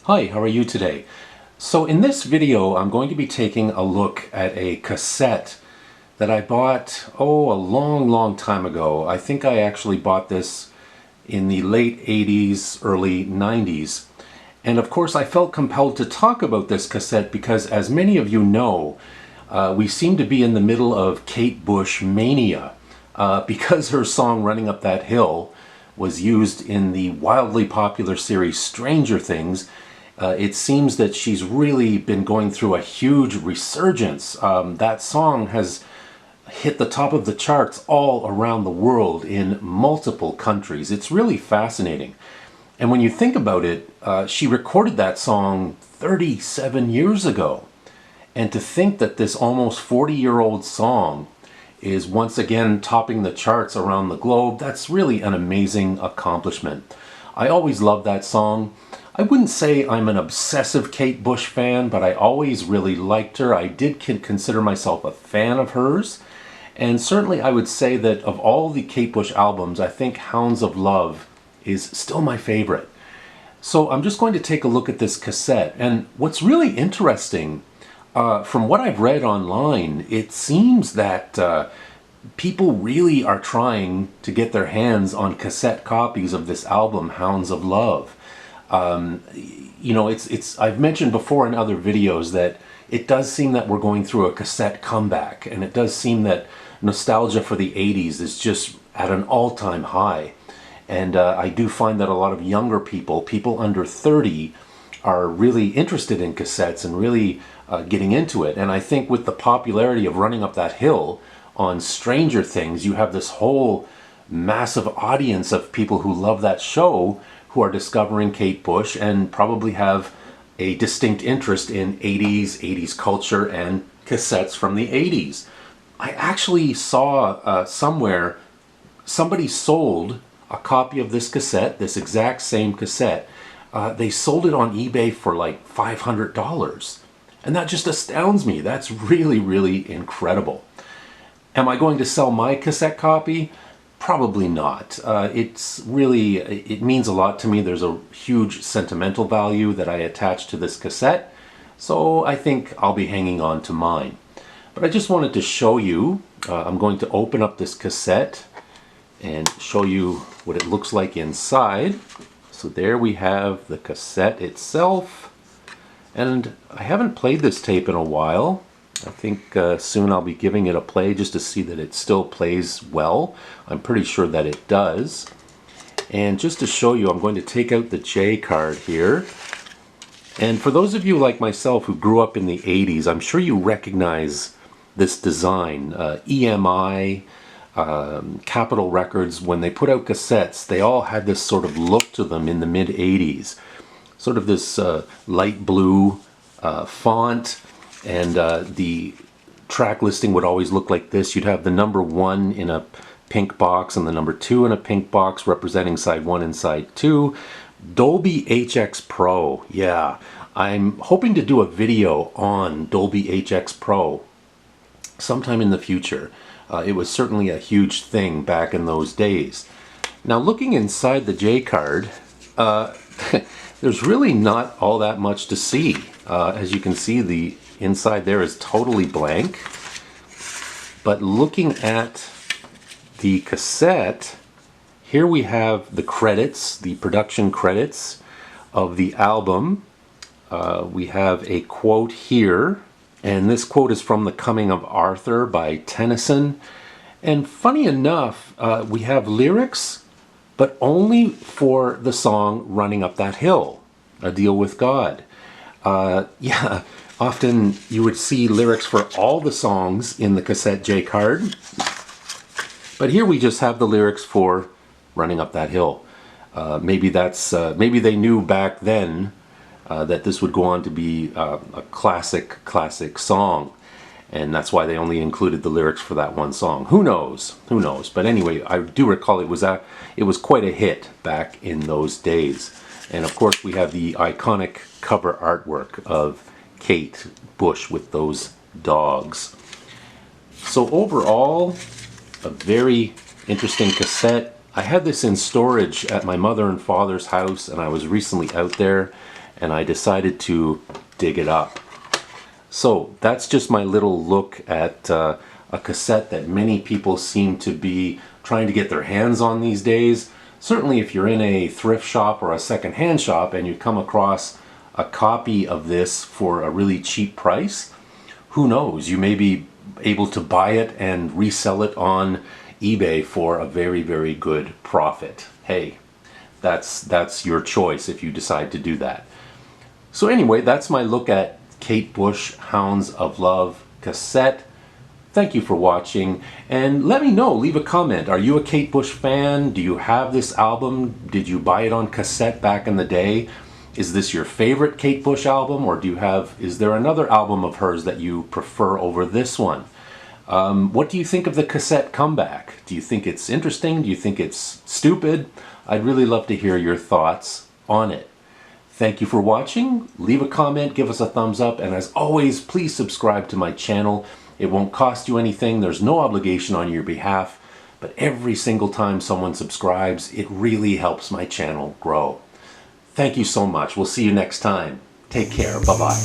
Hi, how are you today? So in this video, I'm going to be taking a look at a cassette that I bought, a long time ago. I think I actually bought this in the late 80s, early 90s. And of course, I felt compelled to talk about this cassette because, as many of you know, we seem to be in the middle of Kate Bush mania because her song Running Up That Hill was used in the wildly popular series Stranger Things. It seems that she's really been going through a huge resurgence. That song has hit the top of the charts all around the world in multiple countries. It's really fascinating. And when you think about it, she recorded that song 37 years ago. And to think that this almost 40-year-old song is once again topping the charts around the globe, that's really an amazing accomplishment. I always loved that song. I wouldn't say I'm an obsessive Kate Bush fan, but I always really liked her. I did consider myself a fan of hers. And certainly I would say that of all the Kate Bush albums, I think Hounds of Love is still my favorite. So I'm just going to take a look at this cassette. And what's really interesting, from what I've read online, it seems that people really are trying to get their hands on cassette copies of this album, Hounds of Love. You know, I've mentioned before in other videos that it does seem that we're going through a cassette comeback, and it does seem that nostalgia for the 80s is just at an all-time high. And I do find that a lot of younger people under 30, are really interested in cassettes and really getting into it. And I think with the popularity of Running Up That Hill on Stranger Things, you have this whole massive audience of people who love that show who are discovering Kate Bush and probably have a distinct interest in 80s culture and cassettes from the 80s. I actually saw somewhere somebody sold a copy of this cassette, this exact same cassette. They sold it on eBay for like $500. And that just astounds me. That's really, really incredible. Am I going to sell my cassette copy? Probably not. It means a lot to me. There's a huge sentimental value that I attach to this cassette, so I think I'll be hanging on to mine. But I just wanted to show you, I'm going to open up this cassette and show you what it looks like inside. So there we have the cassette itself, and I haven't played this tape in a while. I think soon I'll be giving it a play just to see that it still plays well. I'm pretty sure that it does. And just to show you, I'm going to take out the J card here. And for those of you like myself who grew up in the 80s, I'm sure you recognize this design. EMI, Capitol Records, when they put out cassettes, they all had this sort of look to them in the mid-80s. Sort of this light blue font. And the track listing would always look like this. You'd have the number 1 in a pink box and the number 2 in a pink box representing side 1 and side 2. Dolby HX Pro. Yeah, I'm hoping to do a video on Dolby HX Pro sometime in the future. It was certainly a huge thing back in those days. Now, looking inside the J card, there's really not all that much to see. As you can see, the inside there is totally blank. But looking at the cassette, here we have the credits, the production credits of the album. We have a quote here, and this quote is from The Coming of Arthur by Tennyson. And funny enough, we have lyrics, but only for the song Running Up That Hill, A Deal with God. Yeah, often you would see lyrics for all the songs in the cassette J card, but here we just have the lyrics for Running Up That Hill. Maybe they knew back then that this would go on to be a classic song, and that's why they only included the lyrics for that one song. Who knows? Who knows? But anyway, I do recall it was quite a hit back in those days. And of course, we have the iconic cover artwork of Kate Bush with those dogs. So overall, a very interesting cassette. I had this in storage at my mother and father's house, and I was recently out there, and I decided to dig it up. So that's just my little look at a cassette that many people seem to be trying to get their hands on these days. Certainly if you're in a thrift shop or a second-hand shop and you come across a copy of this for a really cheap price, who knows, you may be able to buy it and resell it on eBay for a very, very good profit. Hey, that's your choice if you decide to do that. So anyway, that's my look at Kate Bush Hounds of Love cassette. Thank you for watching, and let me know, leave a comment. Are you a Kate Bush fan? Do you have this album? Did you buy it on cassette back in the day? Is this your favorite Kate Bush album, or is there another album of hers that you prefer over this one? What do you think of the cassette comeback? Do you think it's interesting? Do you think it's stupid? I'd really love to hear your thoughts on it. Thank you for watching. Leave a comment, give us a thumbs up, and as always, please subscribe to my channel. It won't cost you anything. There's no obligation on your behalf, but every single time someone subscribes, it really helps my channel grow. Thank you so much. We'll see you next time. Take care. Bye-bye.